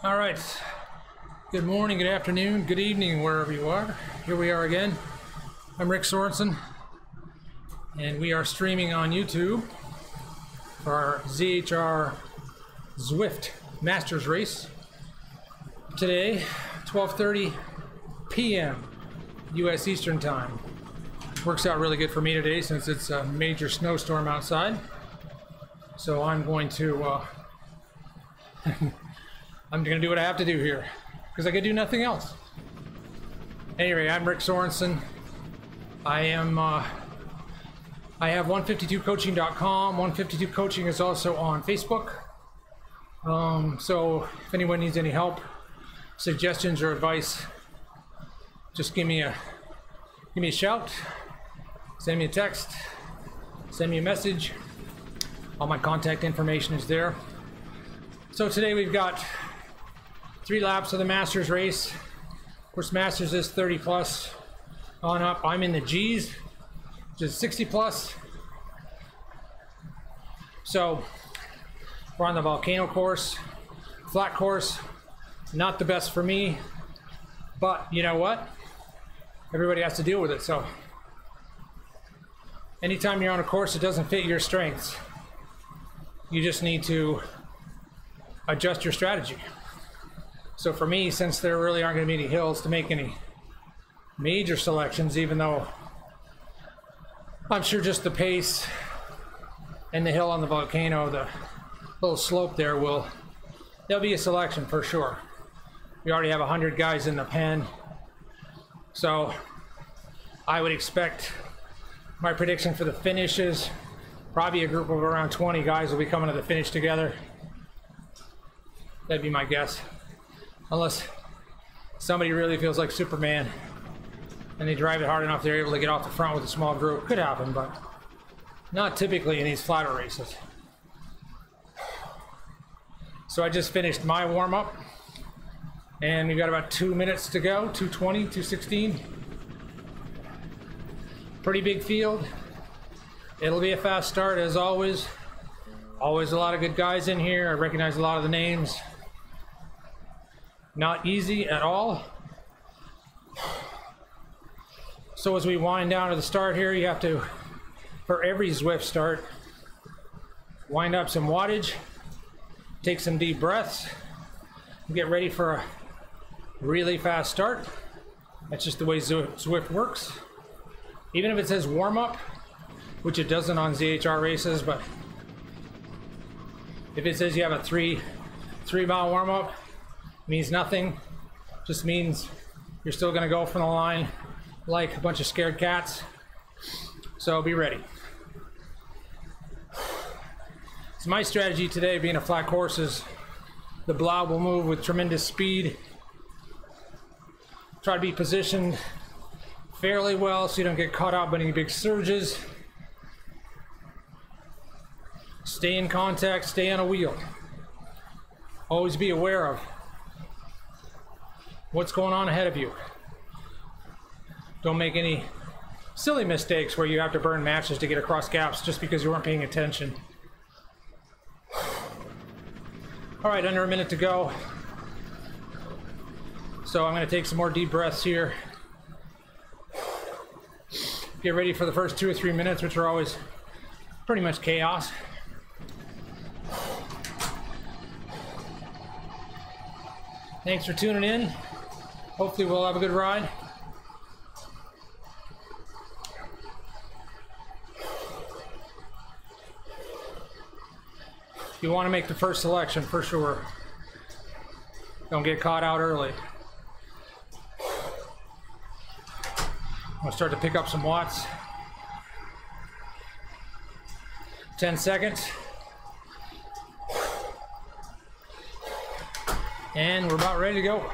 All right. Good morning, good afternoon, good evening, wherever you are. Here we are again. I'm Rick Sorenson, and we are streaming on YouTube for our ZHR Zwift Masters race. Today, 12:30 p.m. U.S. Eastern Time. Works out really good for me today since it's a major snowstorm outside. So I'm going to I'm going to do what I have to do here because I can do nothing else. Anyway, I'm Rick Sorenson. I have 152coaching.com. 152 Coaching is also on Facebook. So if anyone needs any help, suggestions or advice, just give me a shout, send me a text, send me a message. All my contact information is there. So today we've got 3 laps of the Masters race. Of course, Masters is 30 plus on up. I'm in the G's, which is 60 plus. So we're on the volcano course, flat course. Not the best for me, but you know what? Everybody has to deal with it. So anytime you're on a course that doesn't fit your strengths, you just need to adjust your strategy. So for me, since there really aren't going to be any hills to make any major selections, even though I'm sure just the pace and the hill on the volcano, the little slope there, there'll be a selection for sure. We already have 100 guys in the pen, so I would expect my prediction for the finish is probably a group of around 20 guys will be coming to the finish together. That'd be my guess. Unless somebody really feels like Superman and they drive it hard enough they're able to get off the front with a small group. Could happen, but not typically in these flatter races. So I just finished my warm-up and we've got about 2 minutes to go. 2:20, 2:16. Pretty big field. It'll be a fast start as always. Always a lot of good guys in here. I recognize a lot of the names. Not easy at all. So as we wind down to the start here, you have to, for every Zwift start, wind up some wattage, take some deep breaths, and get ready for a really fast start. That's just the way Zwift works. Even if it says warm up, which it doesn't on ZHR races, but if it says you have a three mile warm up, means nothing. Just means you're still going to go from the line like a bunch of scared cats. So be ready. So my strategy today, being a flat course, is the blob will move with tremendous speed. Try to be positioned fairly well so you don't get caught out by any big surges. Stay in contact, stay on a wheel. Always be aware of what's going on ahead of you. Don't make any silly mistakes where you have to burn matches to get across gaps just because you weren't paying attention. All right, under a minute to go. So I'm going to take some more deep breaths here. Get ready for the first 2 or 3 minutes, which are always pretty much chaos. Thanks for tuning in. Hopefully we'll have a good ride. You want to make the first selection for sure. Don't get caught out early. I'm going to start to pick up some watts. 10 seconds. And we're about ready to go.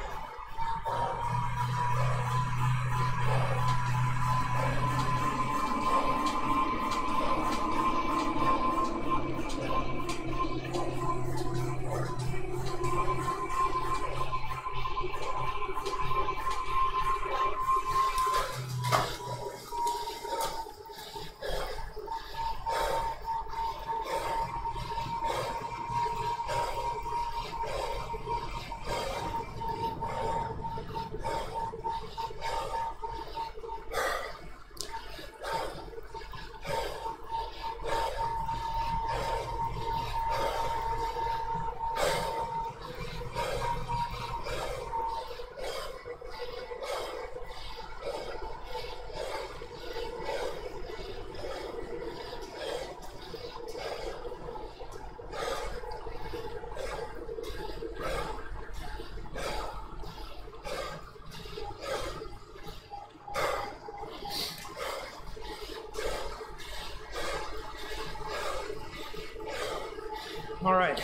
All right.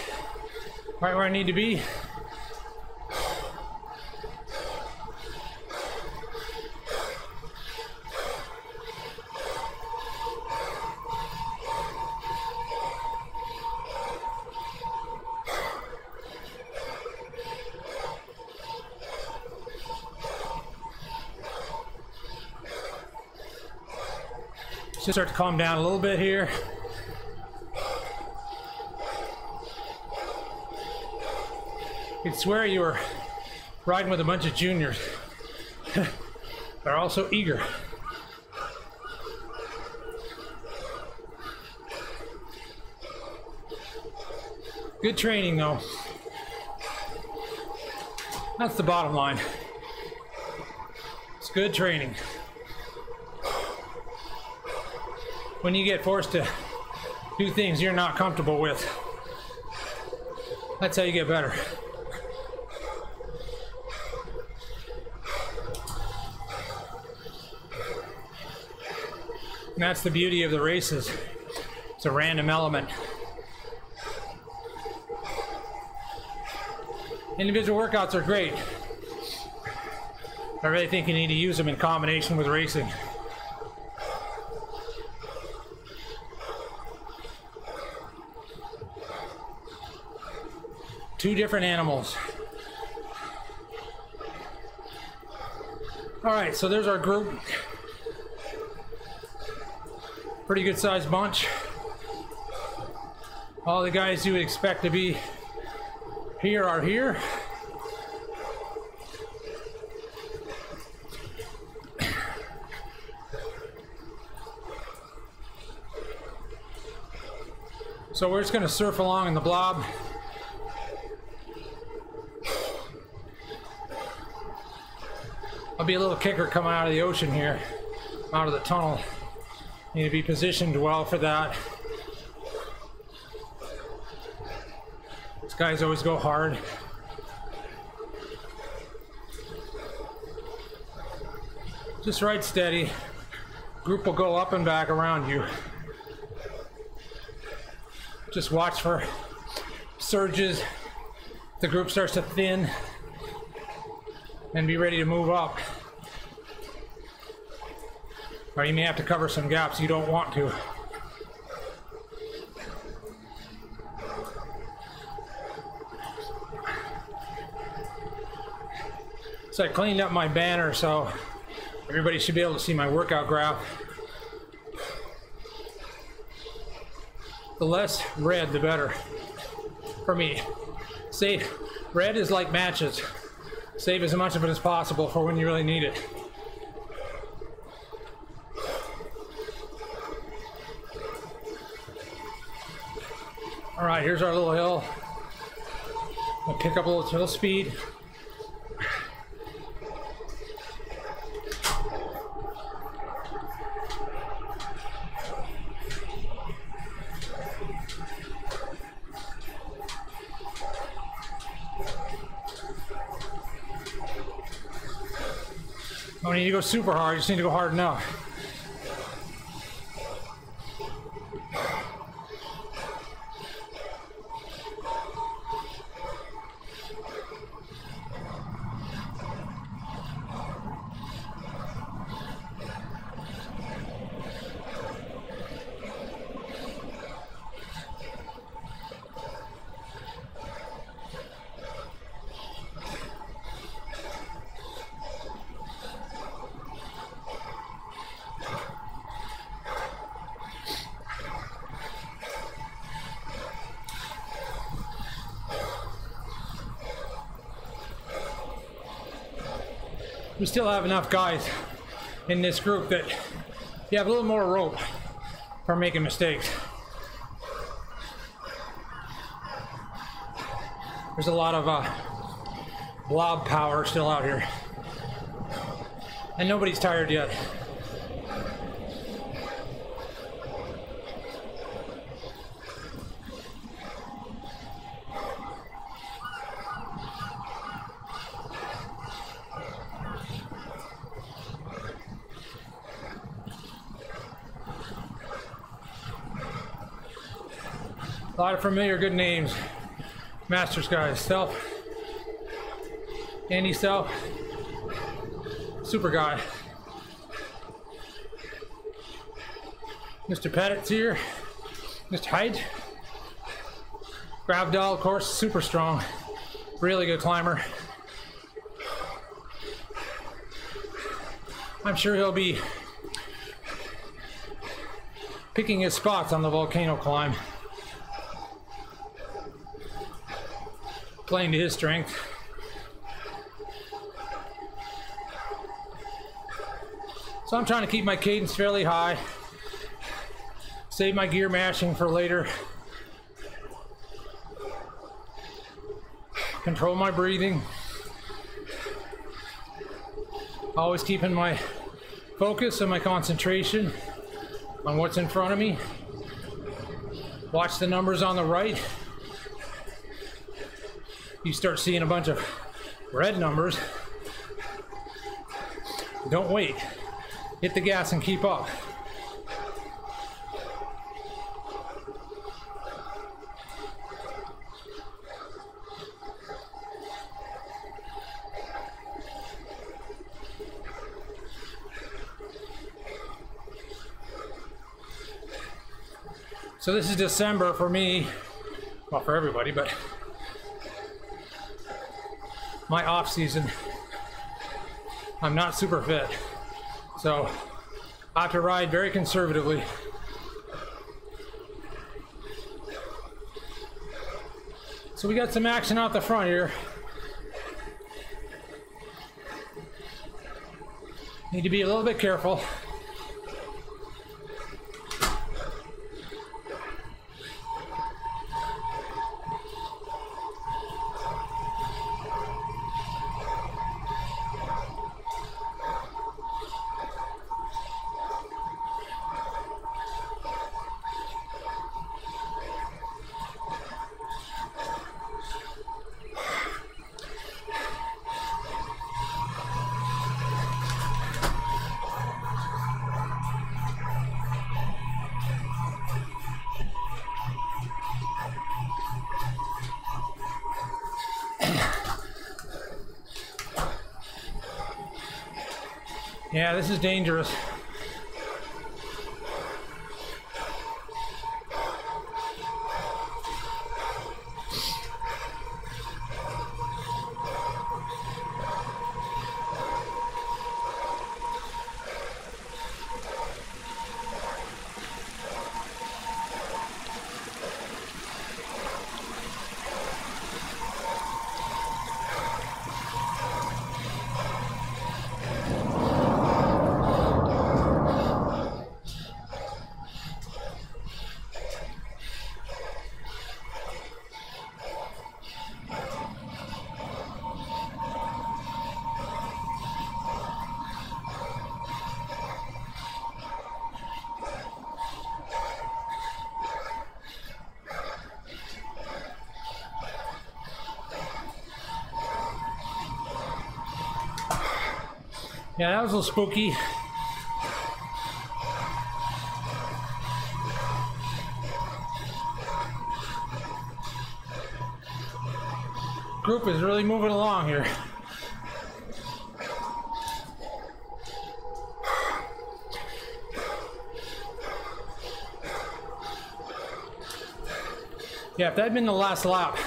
Right where I need to be. Just start to calm down a little bit here. You'd swear you were riding with a bunch of juniors. They're all so eager. Good training though. That's the bottom line. It's good training. When you get forced to do things you're not comfortable with, that's how you get better. And that's the beauty of the races. It's a random element. Individual workouts are great. I really think you need to use them in combination with racing. Two different animals. All right, so there's our group. Pretty good sized bunch. All the guys you would expect to be here are here. So we're just going to surf along in the blob. I'll be a little kicker coming out of the ocean here, out of the tunnel. Need to be positioned well for that. These guys always go hard. Just ride steady. Group will go up and back around you. Just watch for surges. The group starts to thin, and be ready to move up. Or you may have to cover some gaps you don't want to. So I cleaned up my banner so everybody should be able to see my workout graph. The less red, the better for me. Save. Red is like matches. Save as much of it as possible for when you really need it. All right, here's our little hill. I'll pick up a little speed. Don't need to go super hard, you just need to go hard enough. We still have enough guys in this group that you have a little more rope for making mistakes. There's a lot of blob power still out here, and nobody's tired yet. A lot of familiar good names. Masters guys. Self. Andy Self. Super guy. Mr. Pettit's here. Mr. Hyde. Gravdal, of course, super strong. Really good climber. I'm sure he'll be picking his spots on the volcano climb. Playing to his strength. So I'm trying to keep my cadence fairly high. Save my gear mashing for later. Control my breathing. Always keeping my focus and my concentration on what's in front of me. Watch the numbers on the right. You start seeing a bunch of red numbers. Don't wait. Hit the gas and keep up. So this is December for me, well, for everybody, but my off season. I'm not super fit, so I have to ride very conservatively. So we got some action out the front here. Need to be a little bit careful. Yeah, this is dangerous. Yeah, that was a little spooky. Group is really moving along here. Yeah, if that had been the last lap,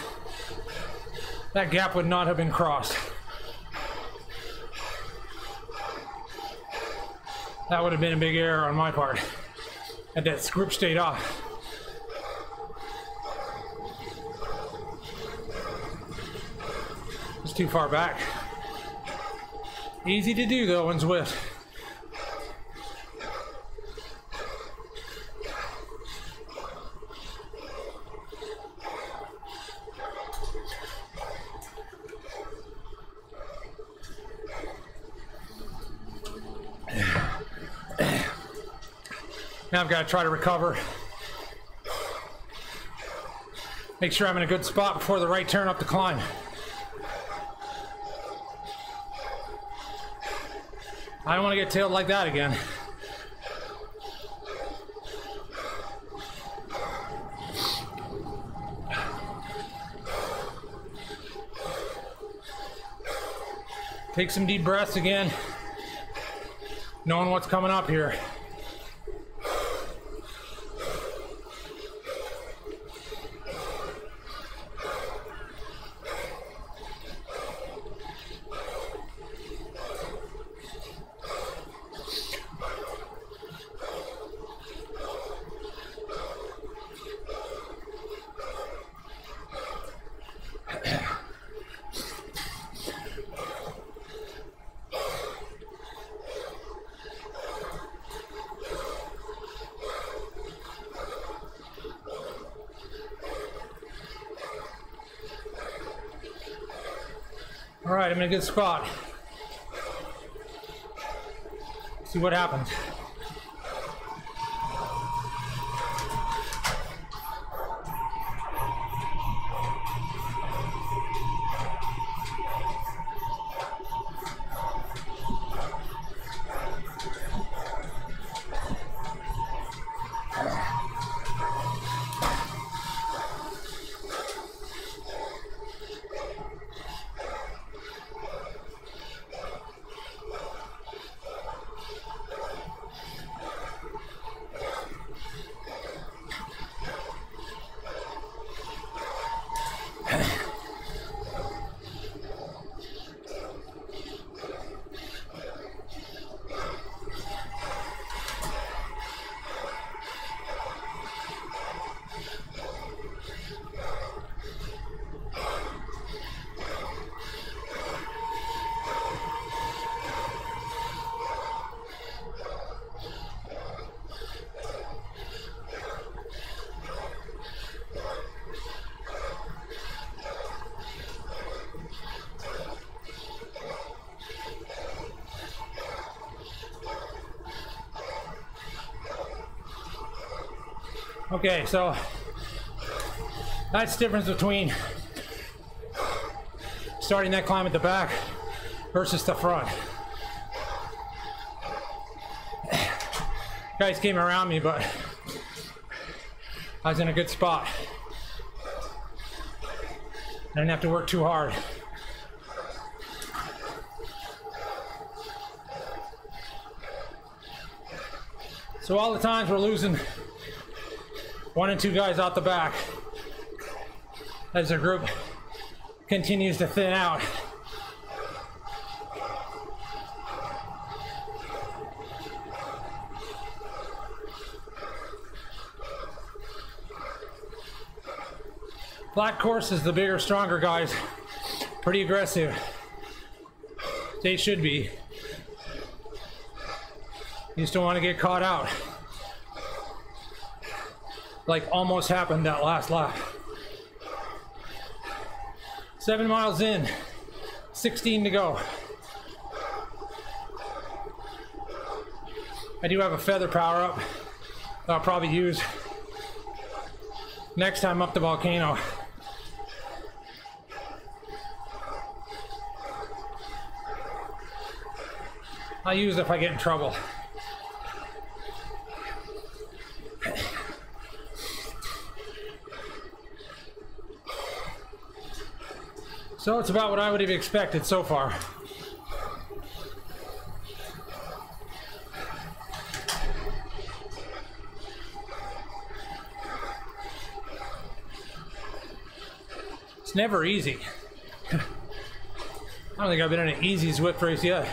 that gap would not have been crossed. That would have been a big error on my part. Had that group stayed off. It's too far back. Easy to do though when Zwift. Now I've got to try to recover. Make sure I'm in a good spot before the right turn up the climb. I don't want to get tailed like that again. Take some deep breaths again, knowing what's coming up here. All right, I'm in a good spot. See what happens. Okay, so that's the difference between starting that climb at the back versus the front. Guys came around me, but I was in a good spot. I didn't have to work too hard. So all the times we're losing 1 and 2 guys out the back as the group continues to thin out. Flat course is the bigger, stronger guys. Pretty aggressive. They should be. You just don't want to get caught out. Like almost happened that last lap. 7 miles in, 16 to go. I do have a feather power up that I'll probably use next time up the volcano. I'll use it if I get in trouble. So it's about what I would have expected so far. It's never easy. I don't think I've been in an easy Zwift race yet.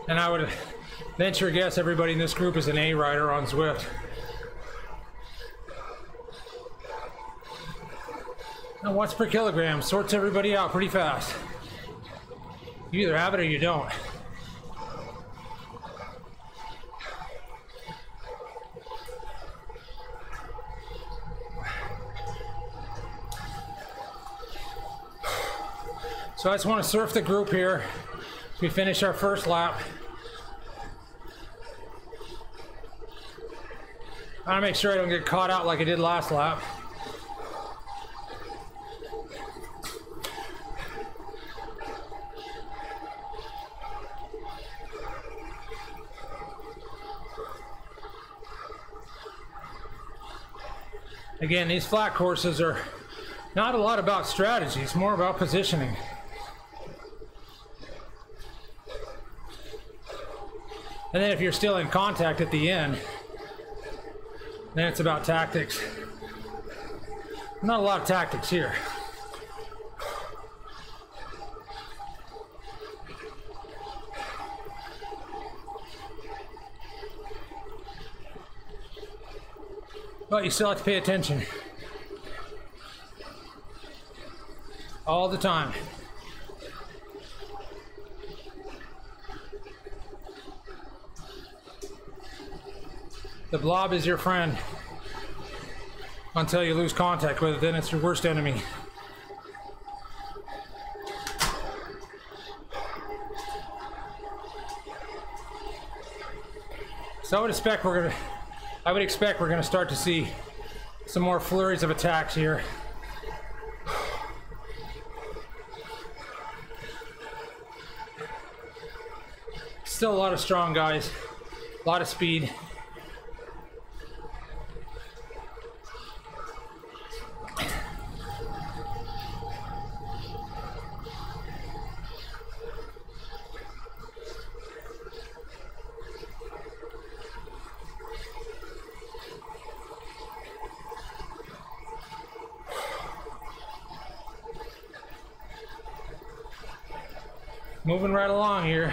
And I would venture a guess everybody in this group is an A rider on Zwift. Now watts per kilogram sorts everybody out pretty fast. You either have it or you don't. So I just want to surf the group here as we finish our first lap. I want to make sure I don't get caught out like I did last lap. Again, these flat courses are not a lot about strategy, it's more about positioning. And then if you're still in contact at the end, then it's about tactics. Not a lot of tactics here. But you still have to pay attention. All the time. The blob is your friend until you lose contact with it, then it's your worst enemy. So I would expect we're gonna start to see some more flurries of attacks here. Still a lot of strong guys, a lot of speed. Moving right along here.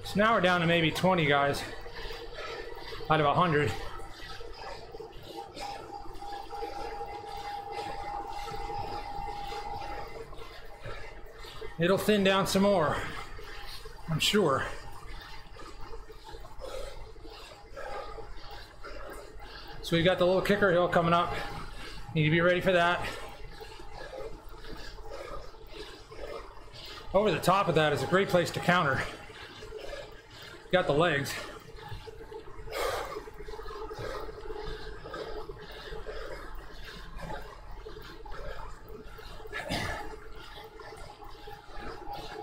So now we're down to maybe 20 guys out of 100. It'll thin down some more, I'm sure. So we've got the little kicker hill coming up. Need to be ready for that. Over the top of that is a great place to counter. Got the legs.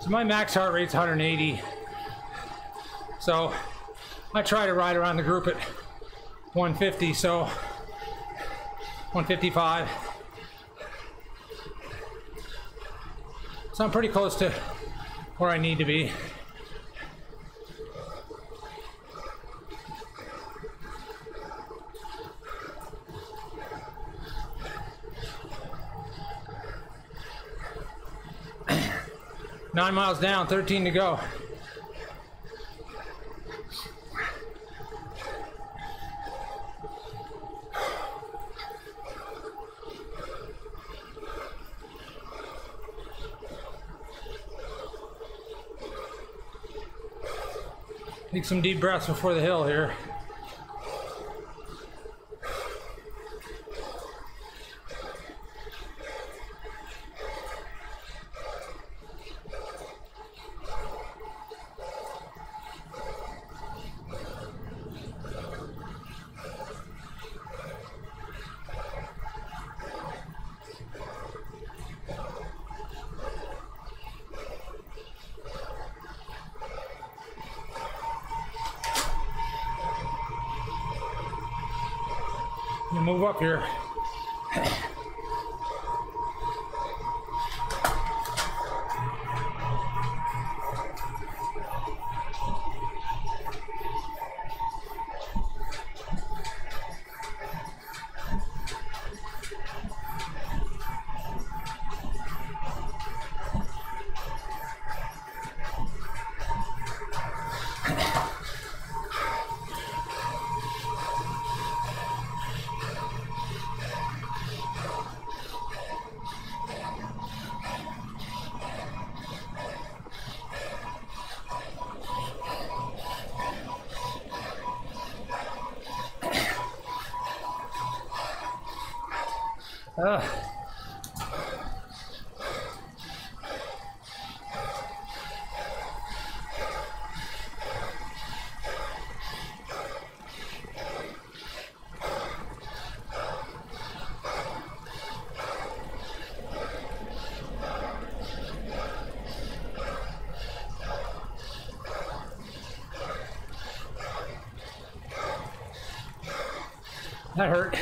So my max heart rate's 180. So I try to ride around the group at 150, so 155. So I'm pretty close to where I need to be. Nine miles down, 13 to go. Take some deep breaths before the hill here. Move up here. That hurt.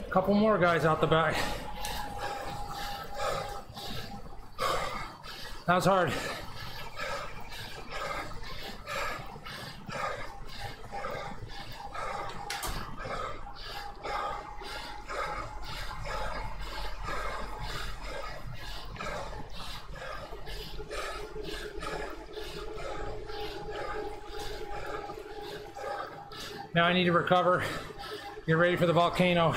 Couple more guys out the back. That was hard. Now I need to recover. Get ready for the volcano.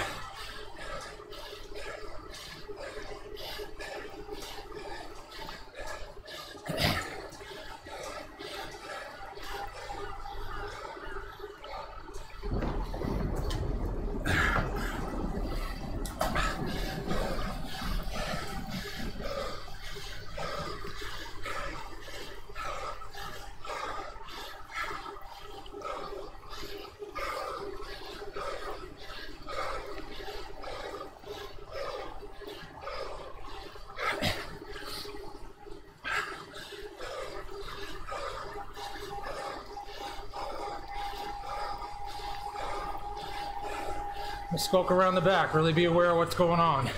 Let's skulk around the back, really be aware of what's going on.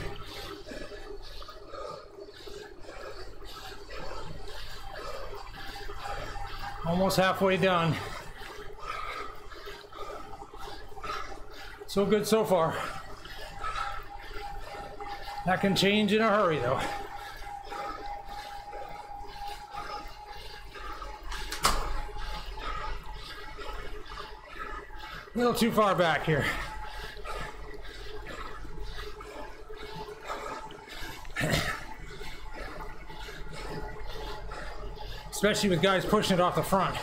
Almost halfway done. So good so far. That can change in a hurry though. A little too far back here. Especially with guys pushing it off the front.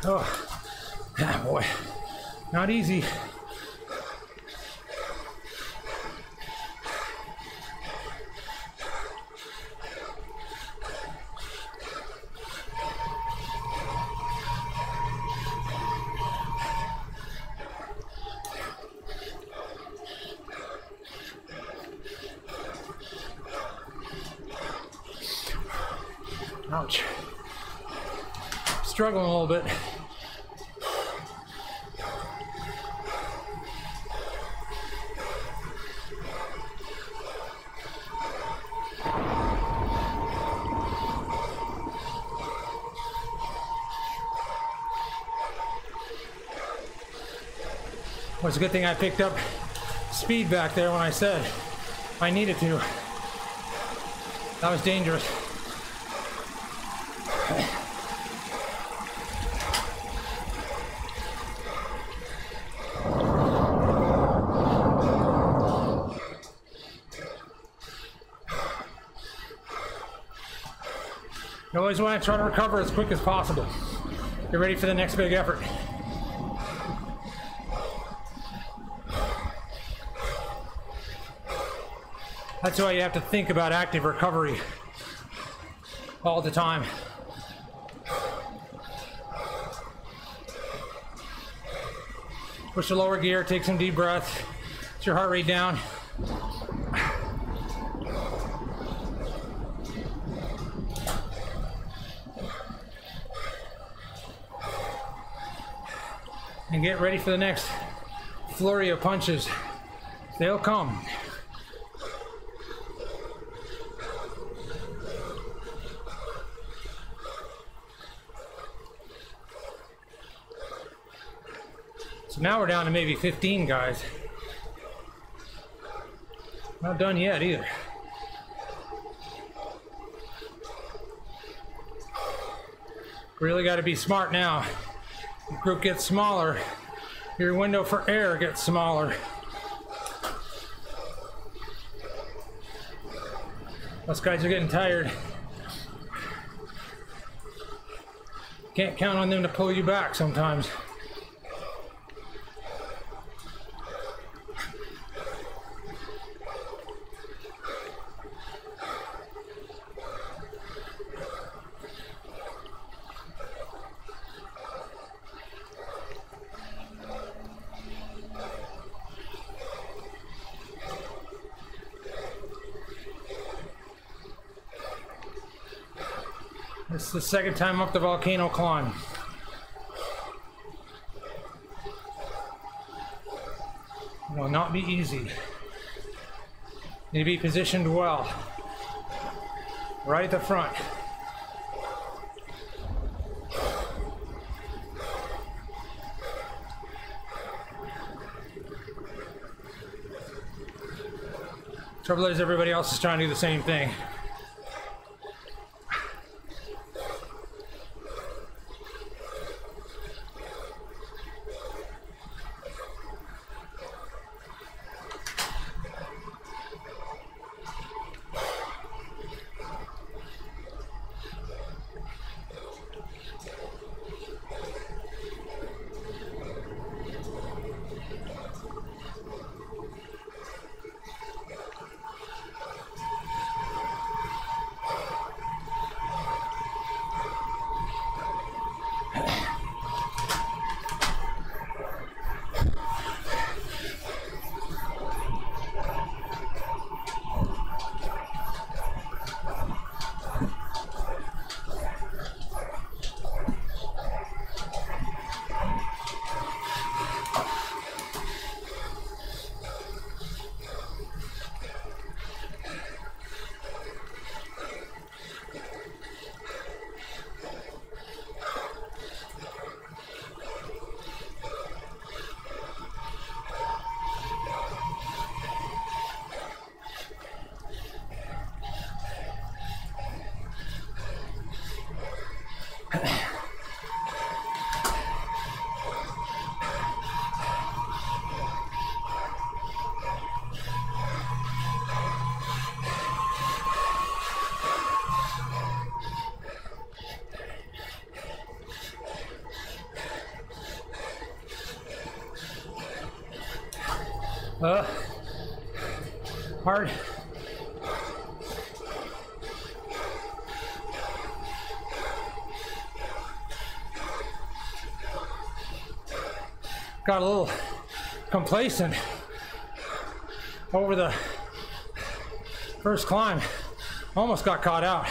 Oh, ah, boy, not easy. Ouch. Struggling a little bit. Well, it's a good thing I picked up speed back there when I said I needed to. That was dangerous. You always want to try to recover as quick as possible. Get ready for the next big effort. That's why you have to think about active recovery all the time. Push the lower gear, take some deep breaths, get your heart rate down. And get ready for the next flurry of punches. They'll come. So now we're down to maybe 15 guys. Not done yet either. Really got to be smart now. The group gets smaller, your window for error gets smaller. Those guys are getting tired. Can't count on them to pull you back sometimes. This is the second time up the volcano climb. It will not be easy. Need to be positioned well. Right at the front. Trouble is, everybody else is trying to do the same thing. Hard. Got a little complacent over the first climb. Almost got caught out.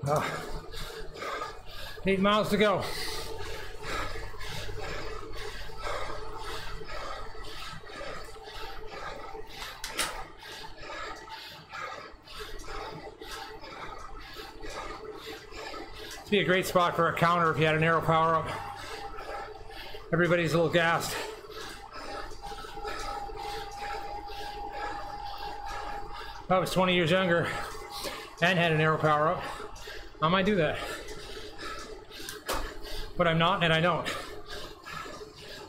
Uh, 8 miles to go. It'd be a great spot for a counter if you had an aero power up. Everybody's a little gassed. If I was 20 years younger and had an aero power up, I might do that. But I'm not, and I don't.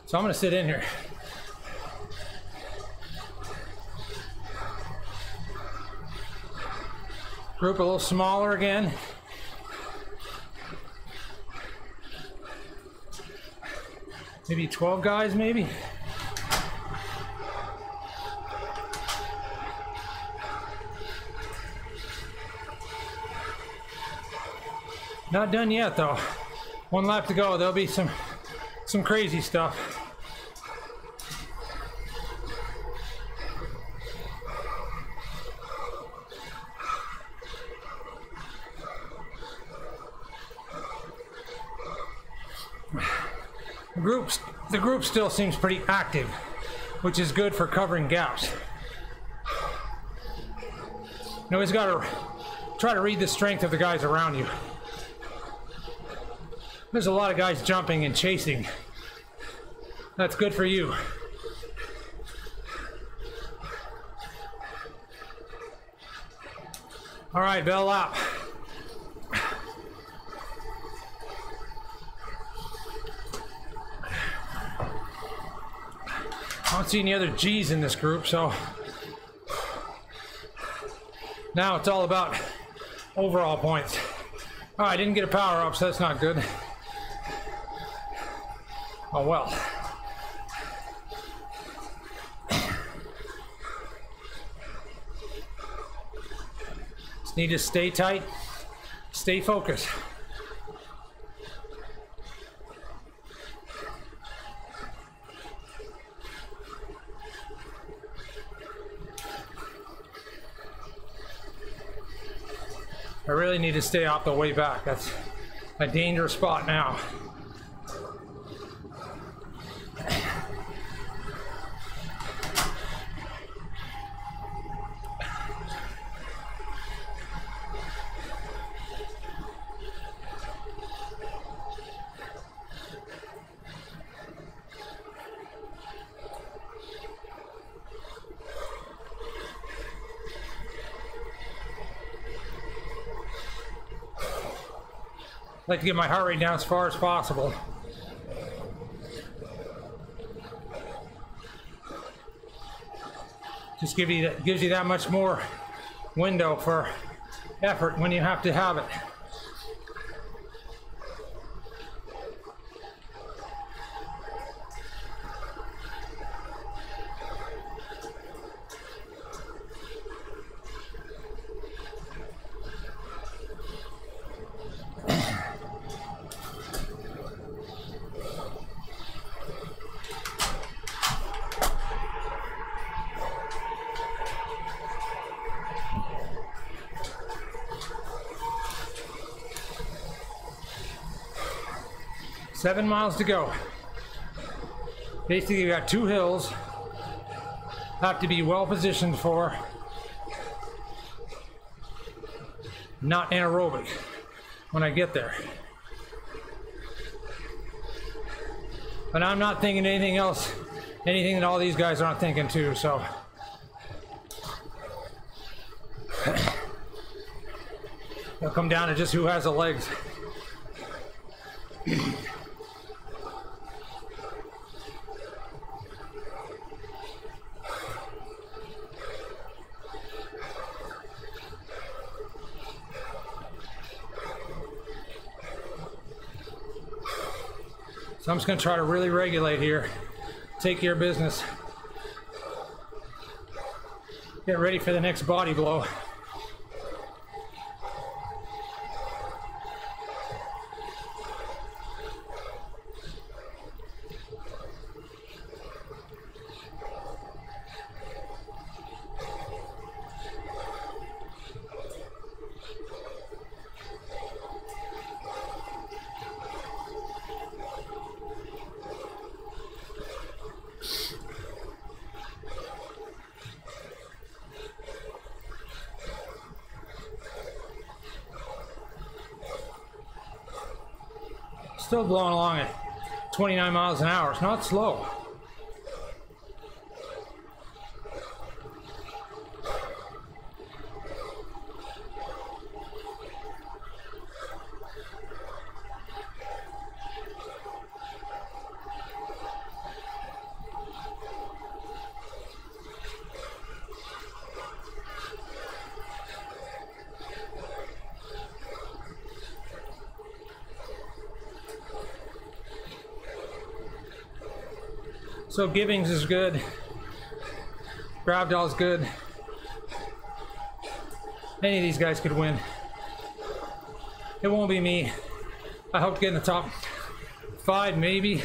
So I'm gonna sit in here. Group a little smaller again. Maybe 12 guys, maybe. Not done yet, though. One lap to go. There'll be some crazy stuff. The group still seems pretty active, which is good for covering gaps. You always got to try to read the strength of the guys around you. There's a lot of guys jumping and chasing. That's good for you. All right, bell lap. I don't see any other G's in this group, so now it's all about overall points. Oh, I didn't get a power up, so that's not good. Oh well. Just need to stay tight, stay focused. I really need to stay off the way back. That's a dangerous spot now. I like to get my heart rate down as far as possible. Just gives you that much more window for effort when you have to have it. Seven miles to go. Basically, you got 2 hills. Have to be well positioned for. Not anaerobic when I get there. But I'm not thinking anything else, anything that all these guys aren't thinking too, so. It'll come down to just who has the legs. So I'm just going to try to really regulate here. Take care of business. Get ready for the next body blow. Still blowing along at 29 miles an hour. It's not slow. So Gibbings is good. Gravdall's good. Any of these guys could win. It won't be me. I hope to get in the top 5 maybe.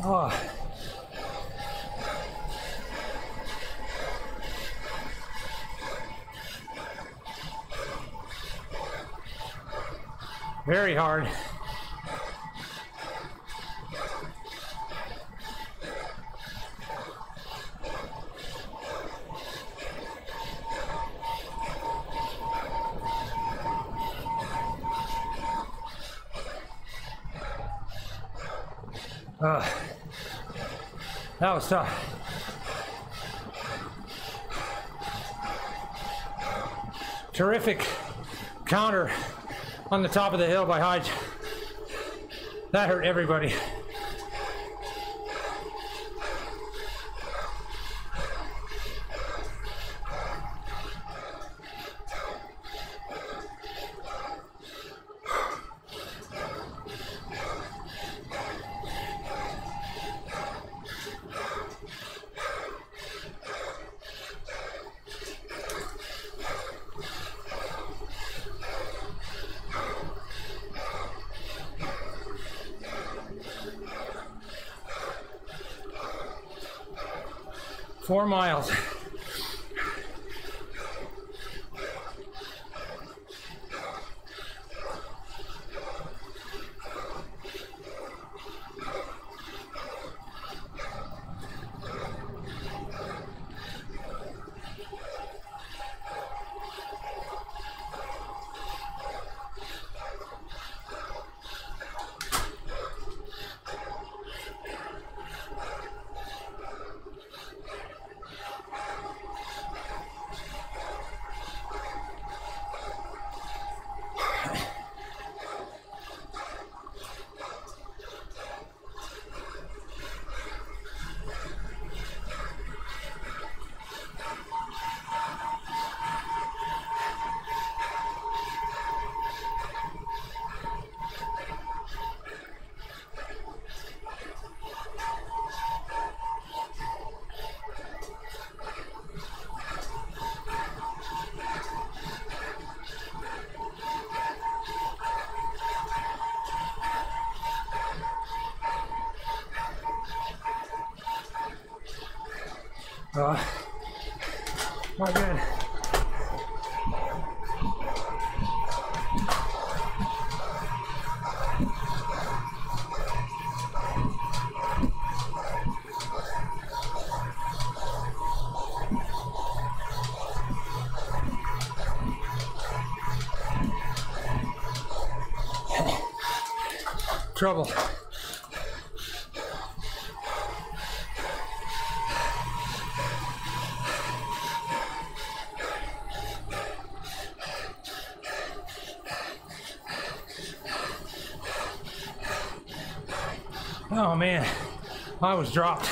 Oh. Very hard. That was tough. Terrific counter on the top of the hill by Hodge. That hurt everybody. Four miles. Not good. Trouble. Oh man, I was dropped.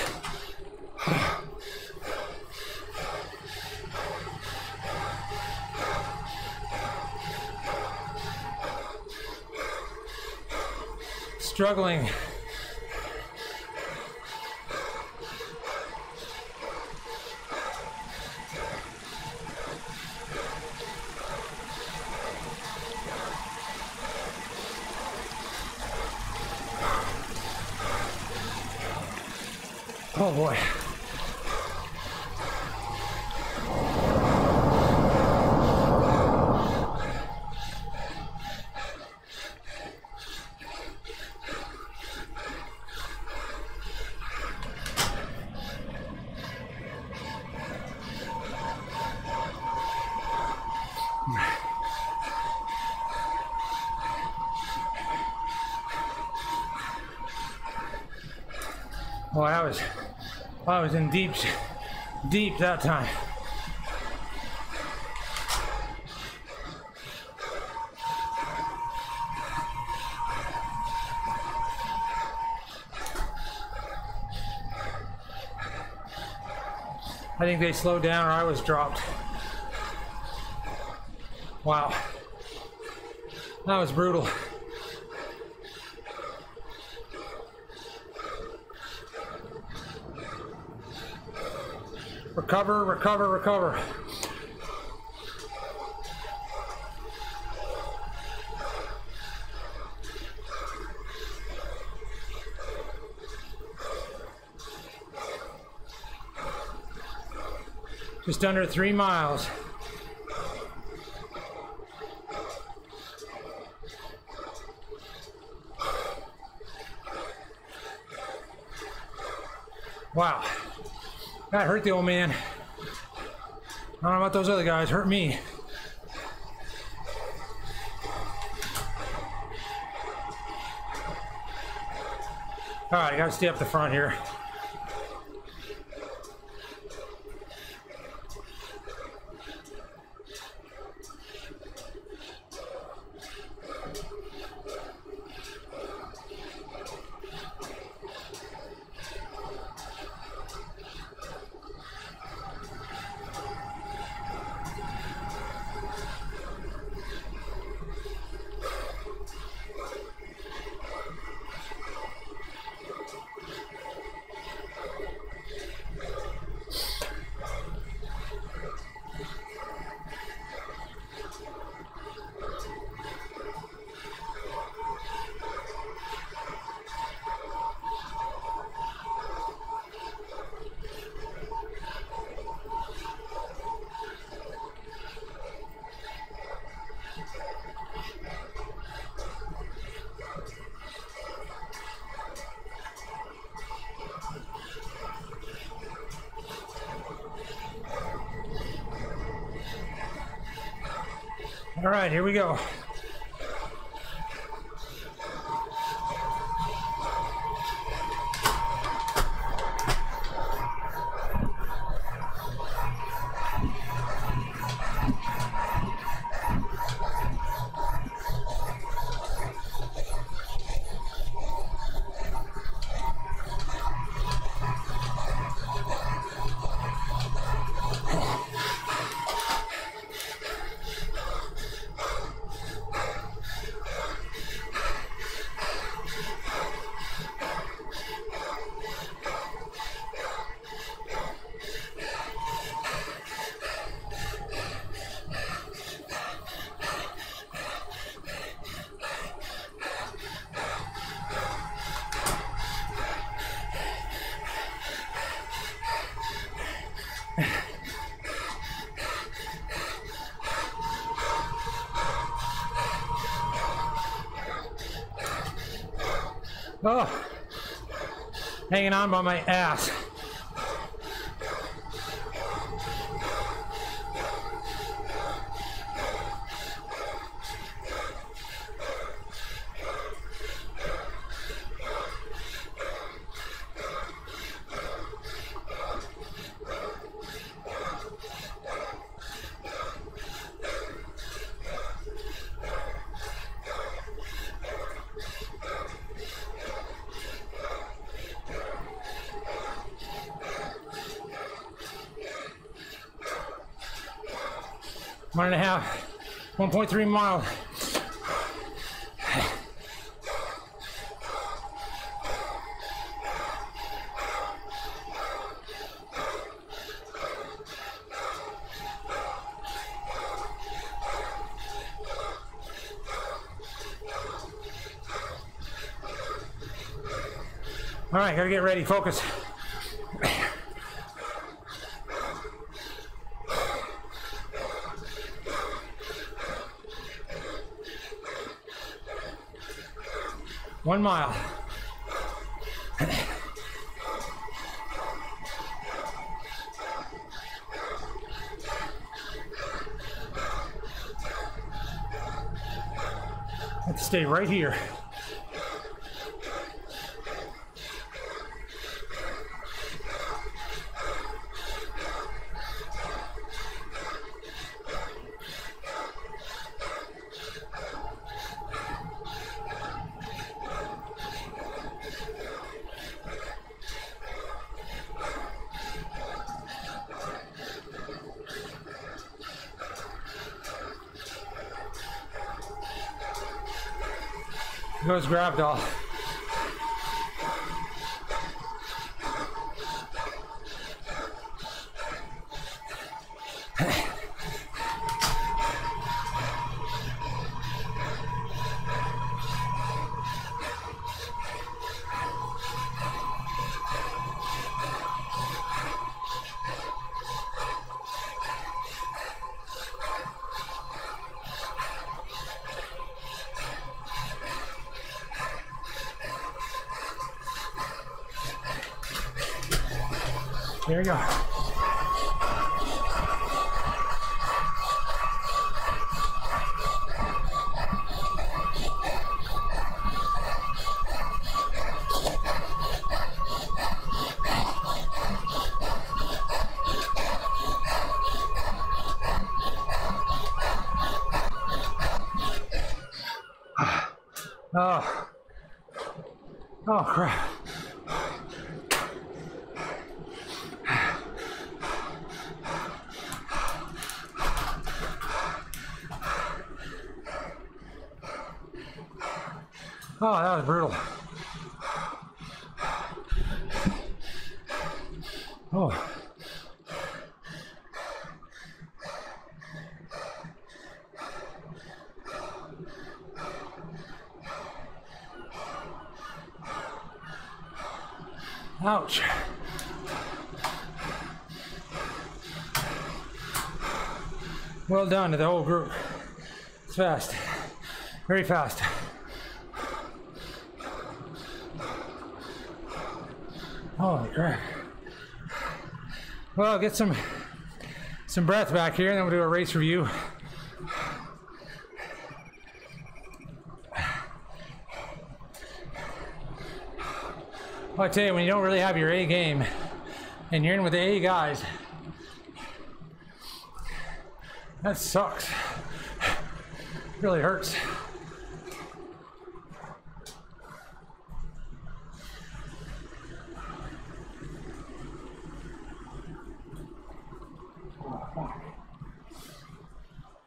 Struggling. Oh boy. Well, I was in deep that time. I think they slowed down or I was dropped. Wow. That was brutal. Recover, recover, recover. Just under 3 miles. Wow, that hurt the old man. I don't know about those other guys, hurt me. All right, I gotta stay up the front here. All right, here we go. Oh, hanging on by my ass. One and a half, 1.3 miles. All right, gotta get ready, focus. One mile. Have to stay right here. Goes grab doll. There you go. Oh, oh crap. Oh, that was brutal. Oh. Ouch. Well done to the whole group. It's fast. Very fast. Holy crap. Well, get some breath back here, and then we'll do a race review. Well, I tell you, when you don't really have your A game, and you're in with the A guys, that sucks. It really hurts.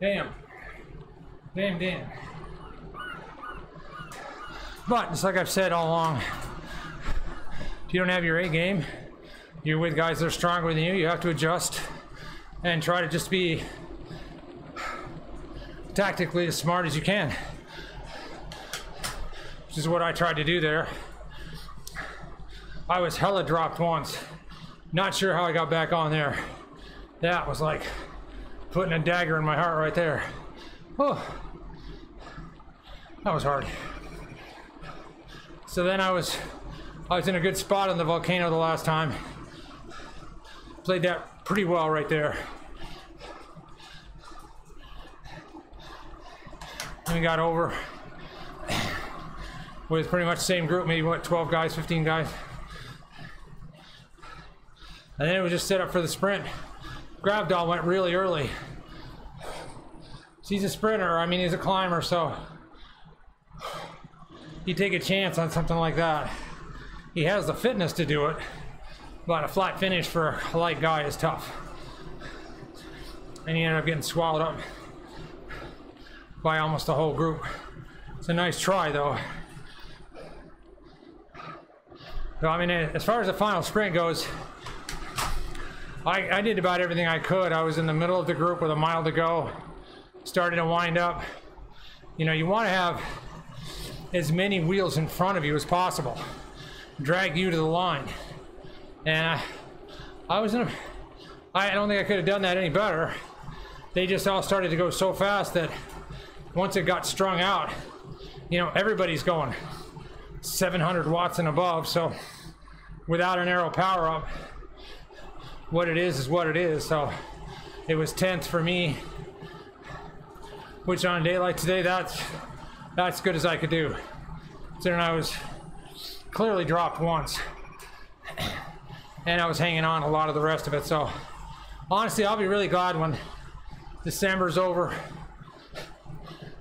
Damn. But just like I've said all along, if you don't have your A game, you're with guys that are stronger than you have to adjust and try to just be tactically as smart as you can, which is what I tried to do there. I was hella dropped once. Not sure how I got back on there. That was like putting a dagger in my heart right there. Oh, that was hard. So then I was in a good spot on the volcano the last time. Played that pretty well right there. And we got over with pretty much the same group, maybe what, 12 guys, 15 guys. And then it was just set up for the sprint. Gravdol went really early. He's a sprinter, I mean he's a climber, so you take a chance on something like that. He has the fitness to do it, but a flat finish for a light guy is tough. And he ended up getting swallowed up by almost the whole group. It's a nice try though. So I mean, as far as the final sprint goes, I did about everything I could. I was in the middle of the group with a mile to go, starting to wind up. You know, you want to have as many wheels in front of you as possible, drag you to the line. And I don't think I could have done that any better. They just all started to go so fast that once it got strung out, you know, everybody's going 700 watts and above. So without an aero power up, what it is what it is. So it was 10th for me, which on a day like today, that's good as I could do. So then I was clearly dropped once, and I was hanging on a lot of the rest of it. So honestly, I'll be really glad when December's over.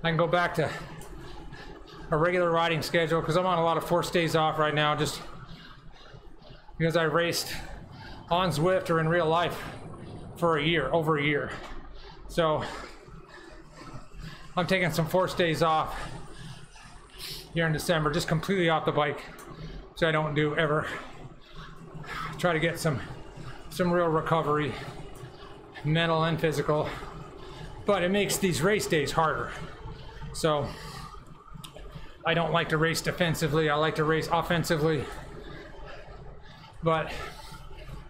I can go back to a regular riding schedule, because I'm on a lot of forced days off right now, just because I raced on Zwift or in real life for over a year. So I'm taking some forced days off here in December, just completely off the bike, which I don't do ever. Try to get some real recovery, mental and physical, but it makes these race days harder. So I don't like to race defensively, I like to race offensively. But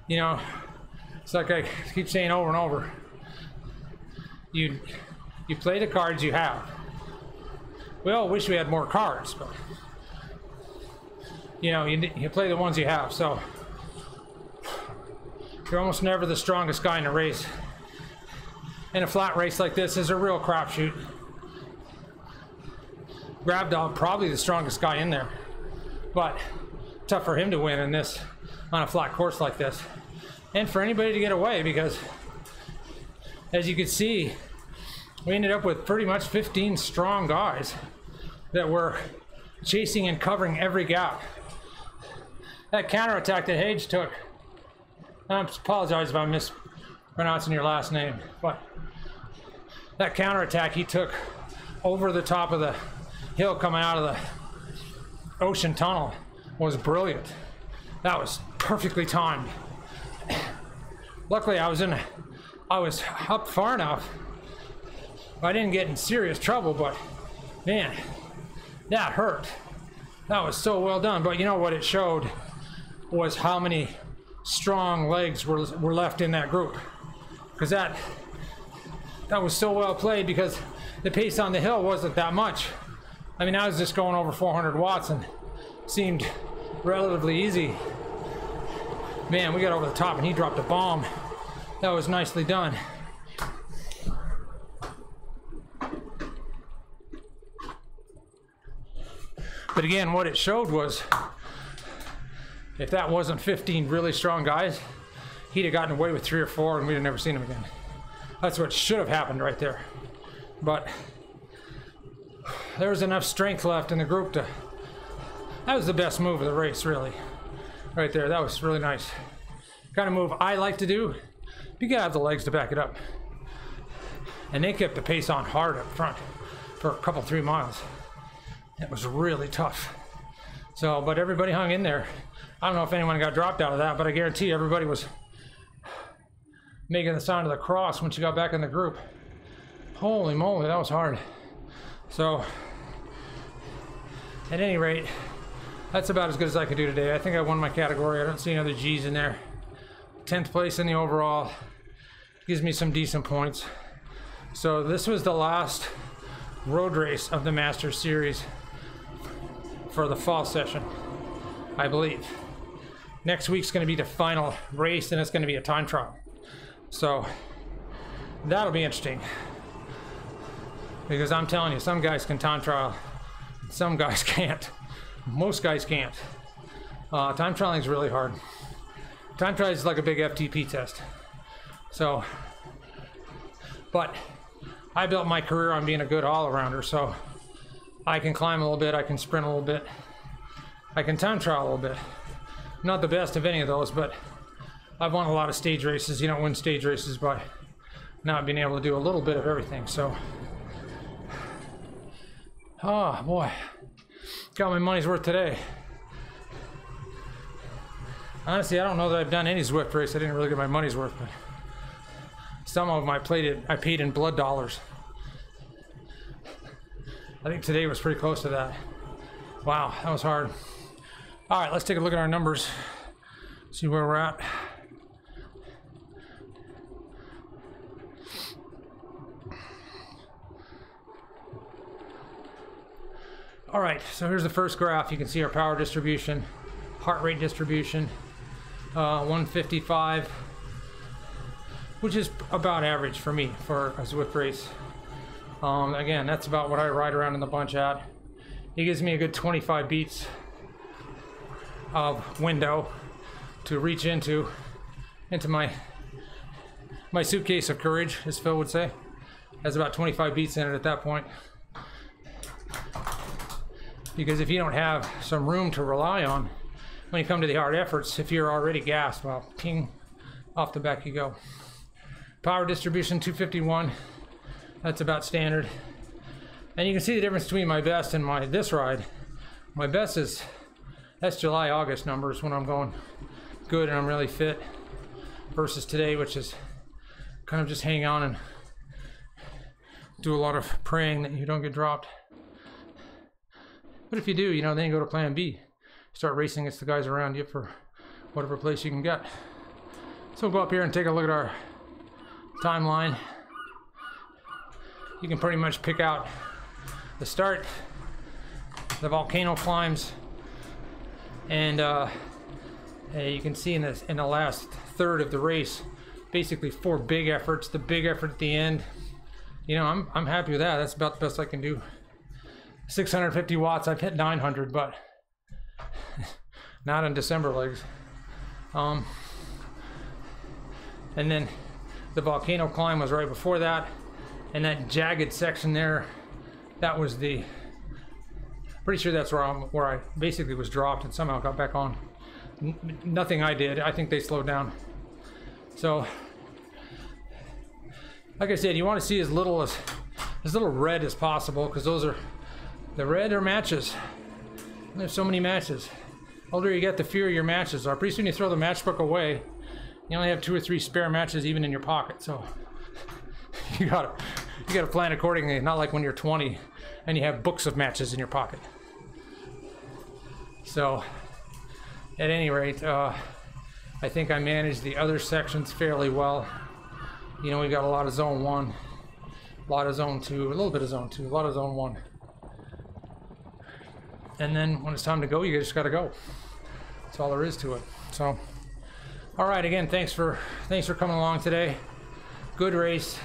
you know, it's like I keep saying over and over, you play the cards you have. We all wish we had more cards, but you know, you play the ones you have. So you're almost never the strongest guy in a race. In a flat race like this is a real crapshoot. Grab Dog, probably the strongest guy in there, but tough for him to win in this on a flat course like this, and for anybody to get away, because as you can see, we ended up with pretty much 15 strong guys that were chasing and covering every gap. That counterattack that Hage took, I apologize if I'm mispronouncing your last name, but that counterattack he took over the top of the hill coming out of the ocean tunnel was brilliant. That was perfectly timed. Luckily I was up far enough. I didn't get in serious trouble, but man, that hurt. That was so well done. But you know what it showed was how many strong legs were left in that group, because that was so well played, because the pace on the hill wasn't that much. I mean, I was just going over 400 watts and seemed relatively easy. Man, we got over the top and he dropped a bomb. That was nicely done. But again, what it showed was, if that wasn't 15 really strong guys, he'd have gotten away with 3 or 4 and we'd have never seen him again. That's what should have happened right there. But there was enough strength left in the group to... That was the best move of the race, really. Right there, that was really nice. Kind of move I like to do. You gotta have the legs to back it up. And they kept the pace on hard up front for a couple, 3 miles. It was really tough. So, but everybody hung in there. I don't know if anyone got dropped out of that, but I guarantee everybody was making the sign of the cross once you got back in the group. Holy moly, that was hard. So, at any rate, that's about as good as I could do today. I think I won my category. I don't see any other G's in there. 10th place in the overall. Gives me some decent points. So this was the last road race of the Masters Series for the fall session, I believe. Next week's going to be the final race, and it's going to be a time trial. So that'll be interesting, because I'm telling you, some guys can time trial, some guys can't. Most guys can't. Time trialing is really hard. Time trial is like a big FTP test. So, but I built my career on being a good all-arounder, so I can climb a little bit, I can sprint a little bit, I can time trial a little bit. Not the best of any of those, but I've won a lot of stage races. You don't win stage races by not being able to do a little bit of everything. So, oh boy, got my money's worth today. Honestly, I don't know that I've done any Zwift race I didn't really get my money's worth, but some of them I paid in blood dollars. I think today was pretty close to that. Wow, that was hard. All right, let's take a look at our numbers, see where we're at. All right, so here's the first graph. You can see our power distribution, heart rate distribution, 155, which is about average for me for a Zwift race. Again, that's about what I ride around in the bunch at. It gives me a good 25 beats of window to reach into my suitcase of courage, as Phil would say. Has about 25 beats in it at that point. Because if you don't have some room to rely on when you come to the hard efforts, if you're already gassed, well, ping, off the back you go. Power distribution 251, that's about standard. And you can see the difference between my best and this ride. My best is, that's July, August numbers when I'm going good and I'm really fit, versus today, which is kind of just hang on and do a lot of praying that you don't get dropped. But if you do, you know, then you go to plan B. Start racing against the guys around you for whatever place you can get. So we'll go up here and take a look at our timeline. You can pretty much pick out the start, the volcano climbs, and You can see in the last third of the race, basically 4 big efforts. The big effort at the end, you know, I'm happy with that. That's about the best I can do. 650 watts. I've hit 900, but not on December legs. And then the volcano climb was right before that, and that jagged section there, that was the, pretty sure that's where I basically was dropped and somehow got back on. Nothing I did. I think they slowed down. So, like I said, you want to see as little red as possible, because those are, the red are matches. There's so many matches. The older you get, the fewer your matches are. Pretty soon you throw the matchbook away, you only have 2 or 3 spare matches even in your pocket. So you gotta plan accordingly. Not like when you're 20 and you have books of matches in your pocket. So at any rate, I think I managed the other sections fairly well. You know, we got a lot of zone 1, a lot of zone 2, a little bit of zone 2, a lot of zone 1. And then when it's time to go, you just gotta go. That's all there is to it. So, all right, again, thanks for coming along today. Good race.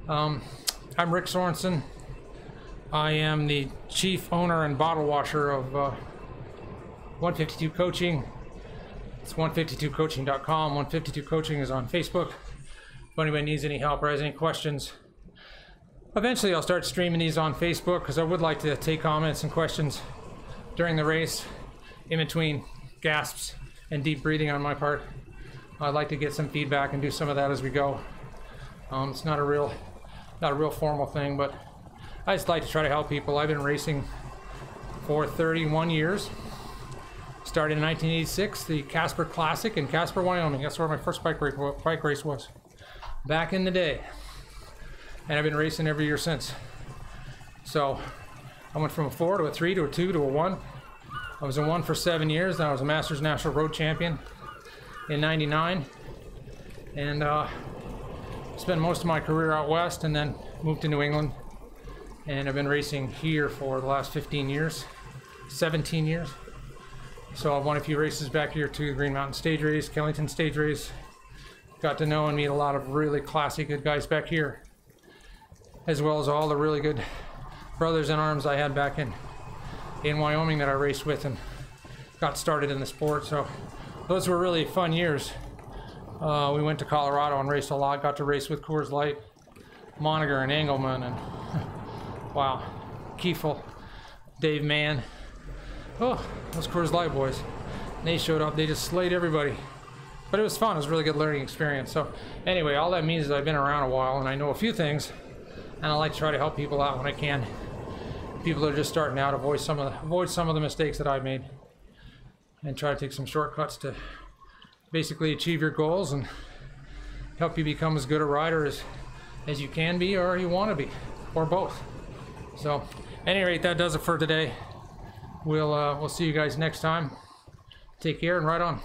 I'm Rick Sorenson. I am the chief owner and bottle washer of 152 Coaching. It's 152coaching.com. 152 Coaching is on Facebook. If anybody needs any help or has any questions, eventually I'll start streaming these on Facebook, because I would like to take comments and questions during the race, in between gasps and deep breathing on my part. I'd like to get some feedback and do some of that as we go. It's not a real formal thing, but I just like to try to help people. I've been racing for 31 years. Started in 1986, the Casper Classic in Casper, Wyoming. That's where my first bike race was, back in the day. And I've been racing every year since. So I went from a 4 to a 3 to a 2 to a 1. I was a 1 for 7 years. Then I was a Masters National Road Champion in '99. And spent most of my career out west, and then moved to New England. And I've been racing here for the last 15 years, 17 years. So I've won a few races back here too, Green Mountain Stage Race, Killington Stage Race. Got to know and meet a lot of really classy good guys back here, as well as all the really good brothers in arms I had back in Wyoming that I raced with and got started in the sport. So those were really fun years. We went to Colorado and raced a lot, got to race with Coors Light, Moniger and Engelman, and wow, Kiefel, Dave Mann. Oh, those Coors Light boys. They showed up, they just slayed everybody. But it was fun, it was a really good learning experience. So anyway, all that means is I've been around a while and I know a few things, and I like to try to help people out when I can. People that are just starting out, avoid some of the mistakes that I've made, and try to take some shortcuts to basically achieve your goals and help you become as good a rider as you can be, or you want to be, or both. So at any rate, that does it for today. We'll see you guys next time. Take care and ride on.